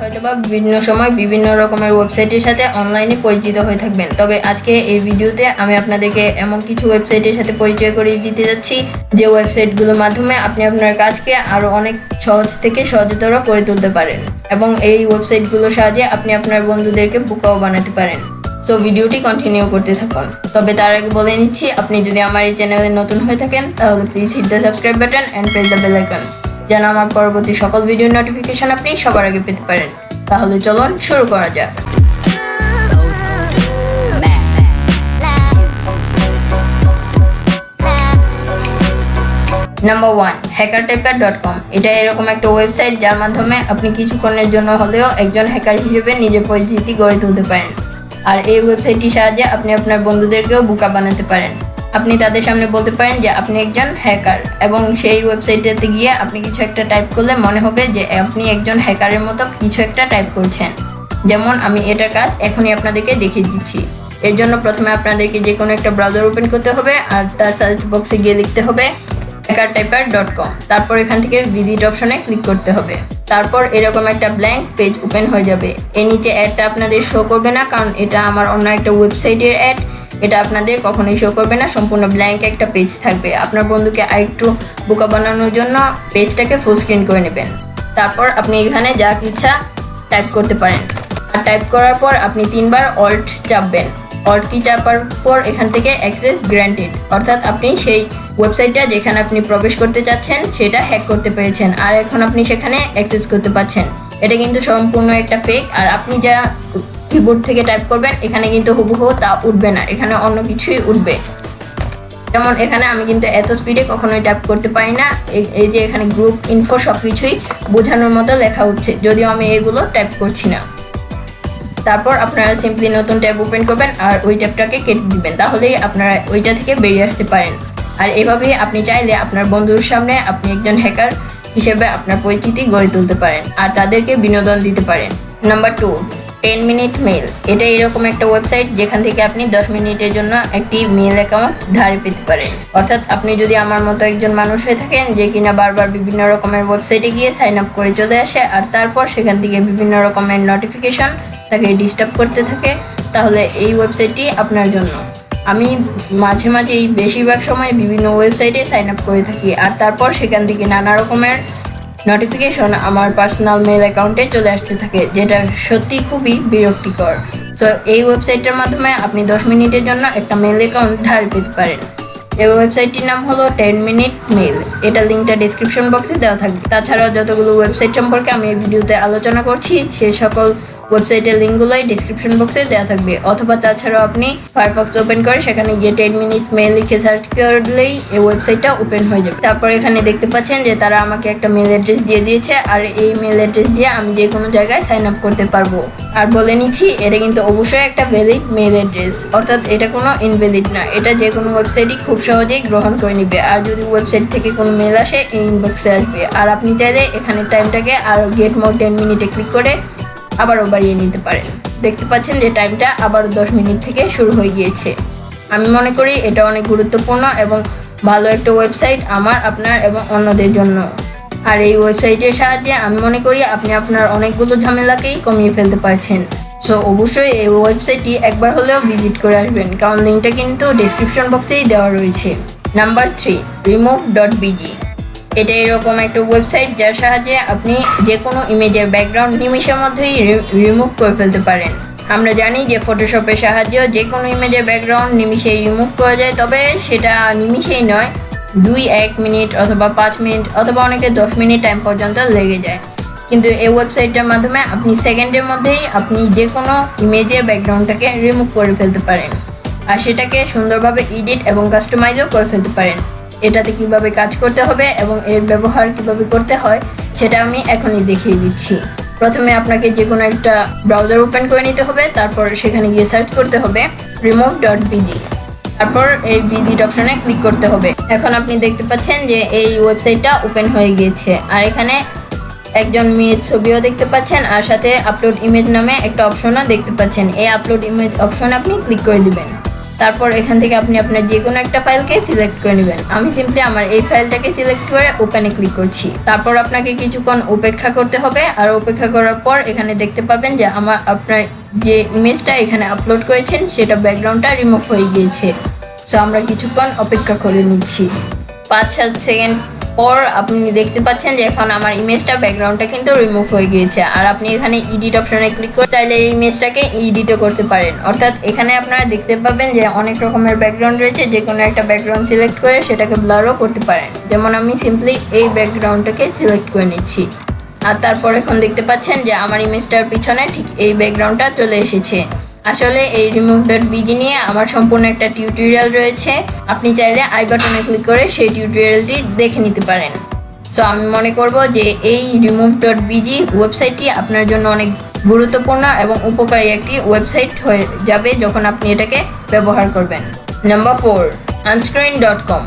হয়তোবা বিভিন্ন সময় বিভিন্ন রকমের ওয়েবসাইটের সাথে অনলাইনে পরিচিত হয়ে থাকবেন, তবে আজকে এই ভিডিওতে আমি আপনাদেরকে এমন কিছু ওয়েবসাইটের সাথে পরিচয় করিয়ে দিতে যাচ্ছি যে ওয়েবসাইটগুলোর মাধ্যমে আপনি আপনার কাজকে আরও অনেক সহজ থেকে সহজতর করে তুলতে পারেন এবং এই ওয়েবসাইটগুলোর সাহায্যে আপনি আপনার বন্ধুদেরকে বোকাও বানাতে পারেন। সো ভিডিওটি কন্টিনিউ করতে থাকুন। তবে তার আগে বলে নিচ্ছি, আপনি যদি আমার এই চ্যানেলে নতুন হয়ে থাকেন তাহলে please hit the subscribe button and press the bell icon, যেন আমার পরবর্তী সকল ভিডিওর নোটিফিকেশন আপনি সবার আগে পেতে পারেন। তাহলে চলুন শুরু করা যাক। Number 1, hackertyper.com। এটা এরকম একটা ওয়েবসাইট যার মাধ্যমে আপনি কিছুক্ষণের জন্য হলেও একজন হ্যাকার হিসেবে নিজের পরিচিতি গড়ে তুলতে পারেন। আর এই ওয়েবসাইটটির সাহায্যে আপনি আপনার বন্ধুদেরকেও বোকা বানাতে পারেন। আপনি তাদের সামনে বলতে পারেন যে আপনি একজন হ্যাকার, এবং সেই ওয়েবসাইটটাতে গিয়ে আপনি কিছু একটা টাইপ করলে মনে হবে যে আপনি একজন হ্যাকারের মতো কিছু একটা টাইপ করছেন। যেমন আমি এটার কাজ এখনই আপনাদেরকে দেখিয়ে দিচ্ছি। এর জন্য প্রথমে আপনাদেরকে যে কোনো একটা ব্রাউজার ওপেন করতে হবে আর তার সার্চ বক্সে গিয়ে লিখতে হবে hackertyper.com। তারপর এখান থেকে ভিজিট অপশনে ক্লিক করতে হবে। তারপর এরকম একটা ব্ল্যাঙ্ক পেজ ওপেন হয়ে যাবে। এর নিচে অ্যাডটা আপনাদের শো করবে না, কারণ এটা আমার অন্য একটা ওয়েবসাইটের অ্যাড। এটা আপনাদের কখনোই শো করবে না, সম্পূর্ণ ব্ল্যাঙ্ক একটা পেজ থাকবে। আপনার বন্ধুকে আরেকটু বোকা বানানোর জন্য পেজটাকে ফুল স্ক্রিন করে নেবেন। তারপর আপনি এখানে যা ইচ্ছা টাইপ করতে পারেন। আর টাইপ করার পর আপনি 3বার অল্ট চাপবেন। অল্ট কি চাপার পর এখান থেকে অ্যাক্সেস গ্র্যান্টেড, অর্থাৎ আপনি সেই ওয়েবসাইটটা যেখানে আপনি প্রবেশ করতে চাচ্ছেন সেটা হ্যাক করতে পেরেছেন, আর এখন আপনি সেখানে অ্যাক্সেস করতে পারছেন। এটা কিন্তু সম্পূর্ণ একটা ফেক। আর আপনি যা কিবোর্ড থেকে টাইপ করবেন এখানে কিন্তু হুবহু তা উঠবে না, এখানে অন্য কিছুই উঠবে। যেমন এখানে আমি কিন্তু এত স্পিডে কখনোই টাইপ করতে পারি না। এই যে এখানে গ্রুপ ইনফো সব কিছুই বোঝানোর মতো লেখা উঠছে, যদিও আমি এগুলো টাইপ করছি না। তারপর আপনারা সিম্পলি নতুন ট্যাব ওপেন করবেন আর ওই ট্যাবটাকে কেটে দিবেন, তাহলেই আপনারা ওইটা থেকে বেরিয়ে আসতে পারেন। আর এভাবেই আপনি চাইলে আপনার বন্ধুর সামনে আপনি একজন হ্যাকার হিসেবে আপনার পরিচিতি গড়ে তুলতে পারেন আর তাদেরকে বিনোদন দিতে পারেন। Number 2, 10 minute mail. এটা এরকম একটা ওয়েবসাইট যেখান থেকে আপনি 10 মিনিটের জন্য একটি মেল অ্যাকাউন্ট ধারে পেতে পারেন। অর্থাৎ আপনি যদি আমার মতো একজন মানুষ হয়ে থাকেন যে কিনা বারবার বিভিন্ন রকমের ওয়েবসাইটে গিয়ে সাইন আপ করে চলে আসে আর তারপর সেখান থেকে বিভিন্ন রকমের নোটিফিকেশন তাকে ডিস্টার্ব করতে থাকে, তাহলে এই ওয়েবসাইটটি আপনার জন্য। আমি মাঝে মাঝে এই বেশিরভাগ সময় বিভিন্ন ওয়েবসাইটে সাইন আপ করে থাকি আর তারপর সেখান থেকে নানা রকমের নোটিফিকেশন আমার পার্সোনাল মেল অ্যাকাউন্টে চলে আসতে থাকে, যেটা সত্যি খুবই বিরক্তিকর। সো এই ওয়েবসাইটের মাধ্যমে আপনি 10 মিনিটের জন্য একটা মেল অ্যাকাউন্ট ধার পেতে পারেন। এই ওয়েবসাইটটির নাম হলো 10 মিনিট মেল। এটা লিঙ্কটা ডিসক্রিপশন বক্সে দেওয়া থাকবে। তাছাড়াও যতগুলো ওয়েবসাইট সম্পর্কে আমি এই ভিডিওতে আলোচনা করছি সেই সকল ওয়েবসাইটের লিঙ্কগুলোই ডিসক্রিপশন বক্সে দেওয়া থাকবে, অথবা তাছাড়াও আপনি ফায়ারফক্স ওপেন করে সেখানে গিয়ে 10 মিনিট মেল লিখে সার্চ করলেই এই ওয়েবসাইটটা ওপেন হয়ে যাবে। তারপর এখানে দেখতে পাচ্ছেন যে তারা আমাকে একটা মেল অ্যাড্রেস দিয়ে দিয়েছে আর এই মেল অ্যাড্রেস দিয়ে আমি যে কোনো জায়গায় সাইন আপ করতে পারবো। আর বলে নিচ্ছি, এটা কিন্তু অবশ্যই একটা ভ্যালিড মেল অ্যাড্রেস, অর্থাৎ এটা কোনো ইনভ্যালিড না। এটা যে কোনো ওয়েবসাইটই খুব সহজেই গ্রহণ করে নেবে। আর যদি ওয়েবসাইট থেকে কোনো মেল আসে এই ইনবক্সে আসবে। আর আপনি চাইলে এখানে টাইমটাকে আর গেট মোর 10 মিনিটে ক্লিক করে আবারও বাড়িয়ে নিতে পারেন। দেখতে পাচ্ছেন যে টাইমটা আবার 10 মিনিট থেকে শুরু হয়ে গিয়েছে। আমি মনে করি এটা অনেক গুরুত্বপূর্ণ এবং ভালো একটা ওয়েবসাইট আমার, আপনার এবং অন্যদের জন্য। আর এই ওয়েবসাইটের সাহায্যে আমি মনে করি আপনি আপনার অনেকগুলো ঝামেলাকেই কমিয়ে ফেলতে পারছেন। সো অবশ্যই এই ওয়েবসাইটটি একবার হলেও ভিজিট করে আসবেন, কারণ লিঙ্কটা কিন্তু ডিসক্রিপশন বক্সেই দেওয়া রয়েছে। Number 3, remove.bg। এটা এরকম একটা ওয়েবসাইট যার সাহায্যে আপনি যে কোনো ইমেজের ব্যাকগ্রাউন্ড নিমিষের মধ্যেই রিমুভ করে ফেলতে পারেন। আমরা জানি যে ফটোশপের সাহায্যেও যে কোনো ইমেজের ব্যাকগ্রাউন্ড নিমিষেই রিমুভ করা যায়, তবে সেটা নিমিষেই নয়, 1 মিনিট অথবা 5 মিনিট অথবা অনেকে 10 মিনিট টাইম পর্যন্ত লেগে যায়। কিন্তু এই ওয়েবসাইটটার মাধ্যমে আপনি সেকেন্ডের মধ্যেই আপনি যে কোনো ইমেজের ব্যাকগ্রাউন্ডটাকে রিমুভ করে ফেলতে পারেন আর সেটাকে সুন্দরভাবে এডিট এবং কাস্টমাইজও করে ফেলতে পারেন। এটাতে কিভাবে কাজ করতে হবে এবং এর ব্যবহার কিভাবে করতে হয় সেটা আমি এখনই দেখিয়ে দিচ্ছি। প্রথমে আপনাকে যে কোনো একটা ব্রাউজার ওপেন করে নিতে হবে, তারপর সেখানে গিয়ে সার্চ করতে হবে remove.bg। তারপর এই ভিজিট অপশনে ক্লিক করতে হবে। এখন আপনি দেখতে পাচ্ছেন যে এই ওয়েবসাইটটা ওপেন হয়ে গিয়েছে আর এখানে একজন মেয়ের ছবিও দেখতে পাচ্ছেন আর সাথে আপলোড ইমেজ নামে একটা অপশনও দেখতে পাচ্ছেন। এই আপলোড ইমেজ অপশনে আপনি ক্লিক করে দিবেন। তারপর এখান থেকে আপনি আপনার যে কোনো একটা ফাইলকে সিলেক্ট করে নেবেন। আমি সিম্পলি আমার এই ফাইলটাকে সিলেক্ট করে ওপেনে ক্লিক করছি। তারপর আপনাকে কিছুক্ষণ অপেক্ষা করতে হবে, আর অপেক্ষা করার পর এখানে দেখতে পাবেন যে আপনার যে ইমেজটা এখানে আপলোড করেছেন সেটা ব্যাকগ্রাউন্ডটা রিমুভ হয়ে গিয়েছে। সো আমরা কিছুক্ষণ অপেক্ষা করে নিচ্ছি। 5-7 সেকেন্ড পর আপনি দেখতে পাচ্ছেন যে এখন আমার ইমেজটা ব্যাকগ্রাউন্ডটা কিন্তু রিমুভ হয়ে গিয়েছে। আর আপনি এখানে এডিট অপশনে ক্লিক করে চাইলে এই ইমেজটাকে এডিটও করতে পারেন। অর্থাৎ এখানে আপনারা দেখতে পাবেন যে অনেক রকমের ব্যাকগ্রাউন্ড রয়েছে, যে কোনো একটা ব্যাকগ্রাউন্ড সিলেক্ট করে সেটাকে ব্লারও করতে পারেন। যেমন আমি সিম্পলি এই ব্যাকগ্রাউন্ডটাকে সিলেক্ট করে নিচ্ছি। আর তারপর এখন দেখতে পাচ্ছেন যে আমার ইমেজটার পিছনে ঠিক এই ব্যাকগ্রাউন্ডটা চলে এসেছে। আসলে এই remove.bg নিয়ে আমার সম্পূর্ণ একটা টিউটোরিয়াল রয়েছে, আপনি চাইলে আই বাটনে ক্লিক করে সেই টিউটোরিয়ালটি দেখে নিতে পারেন। সো আমি মনে করব যে এই remove.bg ওয়েবসাইটটি আপনার জন্য অনেক গুরুত্বপূর্ণ এবং উপকারী একটি ওয়েবসাইট হয়ে যাবে যখন আপনি এটাকে ব্যবহার করবেন। Number 4, unscreen.com।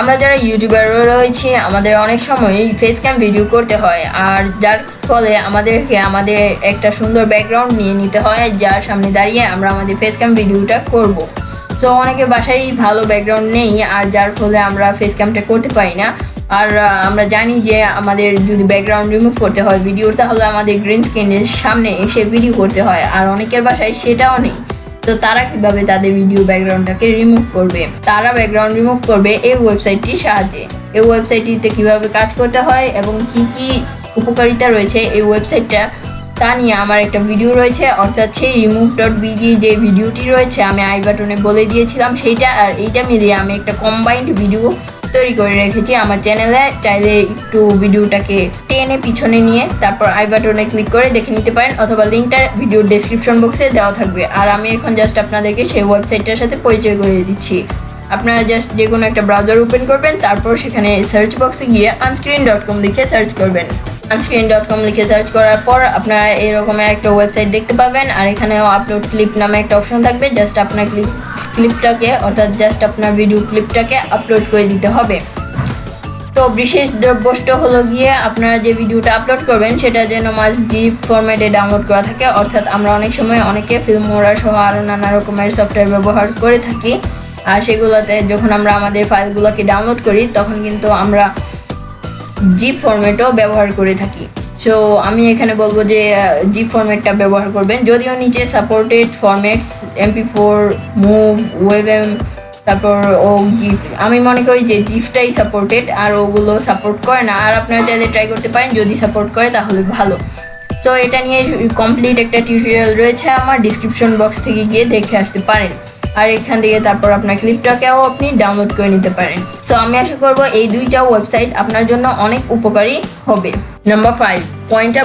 আমরা যারা ইউটিউবার রয়েছি আমাদের অনেক সময় ফেস ক্যাম ভিডিও করতে হয়, আর যার ফলে আমাদেরকে আমাদের একটা সুন্দর ব্যাকগ্রাউন্ড নিয়ে নিতে হয় যার সামনে দাঁড়িয়ে আমরা আমাদের ফেস ক্যাম ভিডিওটা করব। সো অনেকের বাসায় ভালো ব্যাকগ্রাউন্ড নেই, আর যার ফলে আমরা ফেস ক্যামটা করতে পারি না। আর আমরা জানি যে আমাদের যদি ব্যাকগ্রাউন্ড রিমুভ করতে হয় ভিডিওর, তাহলে আমাদের গ্রিন স্ক্রিনের সামনে এসে ভিডিও করতে হয়, আর অনেকের বাসায় সেটাও নেই। তো তারা কিভাবে তাদের ভিডিও ব্যাকগ্রাউন্ডটাকে রিমুভ করবে? তারা ব্যাকগ্রাউন্ড রিমুভ করবে এই ওয়েবসাইটটির সাহায্যে। এই ওয়েবসাইটটিতে কিভাবে কাজ করতে হয় এবং কি উপকারিতা রয়েছে এই ওয়েবসাইটটা, তা নিয়ে আমার একটা ভিডিও রয়েছে। অর্থাৎ সেই remove.bg যে ভিডিওটি রয়েছে আমি আই বাটনে বলে দিয়েছিলাম সেইটা, আর এইটা মিলিয়ে আমি একটা কম্বাইন্ড ভিডিও তৈরি করে রেখেছি আমার চ্যানেলে। চাইলে একটু ভিডিওটাকে টেনে পিছনে নিয়ে তারপর আই বাটনে ক্লিক করে দেখে নিতে পারেন, অথবা লিঙ্কটা ভিডিওর ডেসক্রিপশন বক্সে দেওয়া থাকবে। আর আমি এখন জাস্ট আপনাদেরকে সেই ওয়েবসাইটটার সাথে পরিচয় করে দিচ্ছি। আপনারা জাস্ট যে কোনো একটা ব্রাউজার ওপেন করবেন, তারপর সেখানে সার্চ বক্সে গিয়ে unscreen.com লিখে সার্চ করবেন। unscreen.com লিখে সার্চ করার পর আপনারা এরকম একটা ওয়েবসাইট দেখতে পাবেন, আর এখানেও আপলোড ক্লিপ নামে একটা অপশন থাকবে। জাস্ট আপনার ক্লিপটাকে অর্থাৎ জাস্ট আপনার ভিডিও ক্লিপটাকে আপলোড করে দিতে হবে। তো বিশেষ দ্রব্যটা হলো গিয়ে আপনারা যে ভিডিওটা আপলোড করবেন সেটা যেন মাস্ট জিপ ফরম্যাটে ডাউনলোড করা থাকে। অর্থাৎ আমরা অনেক সময় অনেকে ফিল্মোরা সহ আরও নানা রকমের সফটওয়্যার ব্যবহার করে থাকি, আর সেগুলোতে যখন আমরা আমাদের ফাইলগুলোকে ডাউনলোড করি তখন কিন্তু আমরা জিপ ফরম্যাটও ব্যবহার করে থাকি। সো আমি এখানে বলবো যে জিপ ফরম্যাটটা ব্যবহার করবেন। যদিও নিচে supported formats MP4, move, WebM, তারপর ও জিপ, আমি মনে করি যে জিপটাই সাপোর্টেড, আর ওগুলো সাপোর্ট করে না। আর আপনারা চাইলে ট্রাই করতে পারেন, যদি সাপোর্ট করে তাহলে ভালো। সো এটা নিয়ে কমপ্লিট একটা টিউটোরিয়াল রয়েছে আমার, ডিসক্রিপশন বক্স থেকে গিয়ে দেখে আসতে পারেন। আর এখান থেকে তারপর আপনার ক্লিপটাকেও আপনি ডাউনলোড করে নিতে পারেন। সো আমি আশা করবো এই দুইটা ওয়েবসাইট আপনার জন্য অনেক উপকারী হবে। Number 5,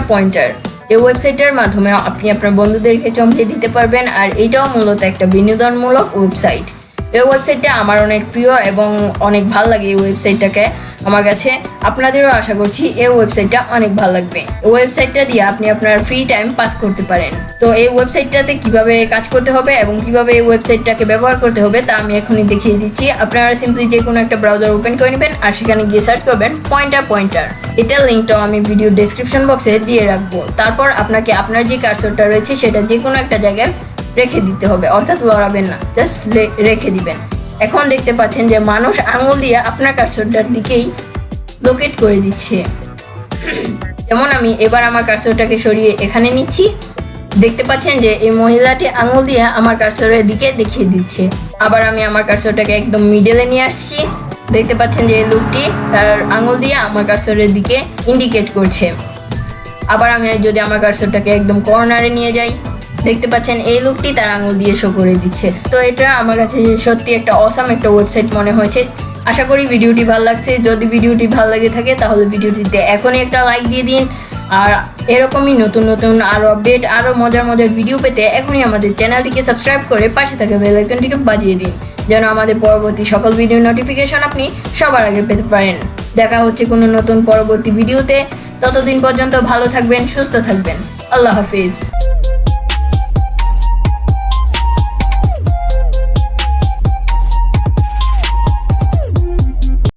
pointer. এই ওয়েবসাইটের মাধ্যমে আপনি আপনার বন্ধুদেরকে চমকে দিতে পারবেন, আর এটাও মূলত একটা বিনোদনমূলক ওয়েবসাইট। এই ওয়েবসাইটটা আমার অনেক প্রিয় এবং অনেক ভালো লাগে এই ওয়েবসাইটটাকে আমার কাছে। আপনাদেরও আশা করছি এই ওয়েবসাইটটা অনেক ভালো লাগবে। এই ওয়েবসাইটটা দিয়ে আপনি আপনার ফ্রি টাইম পাস করতে পারেন। তো এই ওয়েবসাইটটাতে কিভাবে কাজ করতে হবে এবং কিভাবে এই ওয়েবসাইটটাকে ব্যবহার করতে হবে তা আমি এখনই দেখিয়ে দিচ্ছি। আপনারা সিম্পলি যে কোনো একটা ব্রাউজার ওপেন করে নেবেন, আর সেখানে গিয়ে সার্চ করবেন পয়েন্টার। এটার লিঙ্কটাও আমি ভিডিও ডেসক্রিপশন বক্সে দিয়ে রাখবো। তারপর আপনাকে আপনার যে কার্সরটা রয়েছে সেটা যে কোনো একটা জায়গায় রেখে দিতে হবে, অর্থাৎ লড়াবেন না, জাস্ট রেখে দিবেন। এখন দেখতে পাচ্ছেন যে মানুষ আঙুল দিয়ে আপনার কার্সরটার দিকেই লোকেট করে দিচ্ছে। যেমন আমি এবার আমার কার্সরটাকে সরিয়ে এখানে নিচ্ছি, দেখতে পাচ্ছেন যে এই মহিলাটি আঙুল দিয়ে আমার কার্সরের দিকে দেখিয়ে দিচ্ছে। আবার আমি আমার কার্সরটাকে একদম মিডলে নিয়ে আসছি, দেখতে পাচ্ছেন যে এই লোকটি তার আঙুল দিয়ে আমার কার্সরের দিকে ইন্ডিকেট করছে। আবার আমি যদি আমার কার্সরটাকে একদম কর্নারে নিয়ে যাই, দেখতে পাচ্ছেন এই লোকটি তার আঙুল দিয়ে শো করে দিচ্ছে। তো এটা আমার কাছে সত্যি একটা অসাম একটা ওয়েবসাইট মনে হয়েছে। আশা করি ভিডিওটি ভালো লাগছে। যদি ভিডিওটি ভালো লেগে থাকে তাহলে ভিডিওটিতে এখনই একটা লাইক দিয়ে দিন, আর এরকমই নতুন নতুন আরও আপডেট, আরও মজার ভিডিও পেতে এখনই আমাদের চ্যানেলটিকে সাবস্ক্রাইব করে পাশে থাকা বেল আইকনটিকে বাজিয়ে দিন, যেন আমাদের পরবর্তী সকল ভিডিও নোটিফিকেশন আপনি সবার আগে পেতে পারেন। দেখা হচ্ছে কোনো নতুন পরবর্তী ভিডিওতে। ততদিন পর্যন্ত ভালো থাকবেন, সুস্থ থাকবেন। আল্লাহ হাফিজ।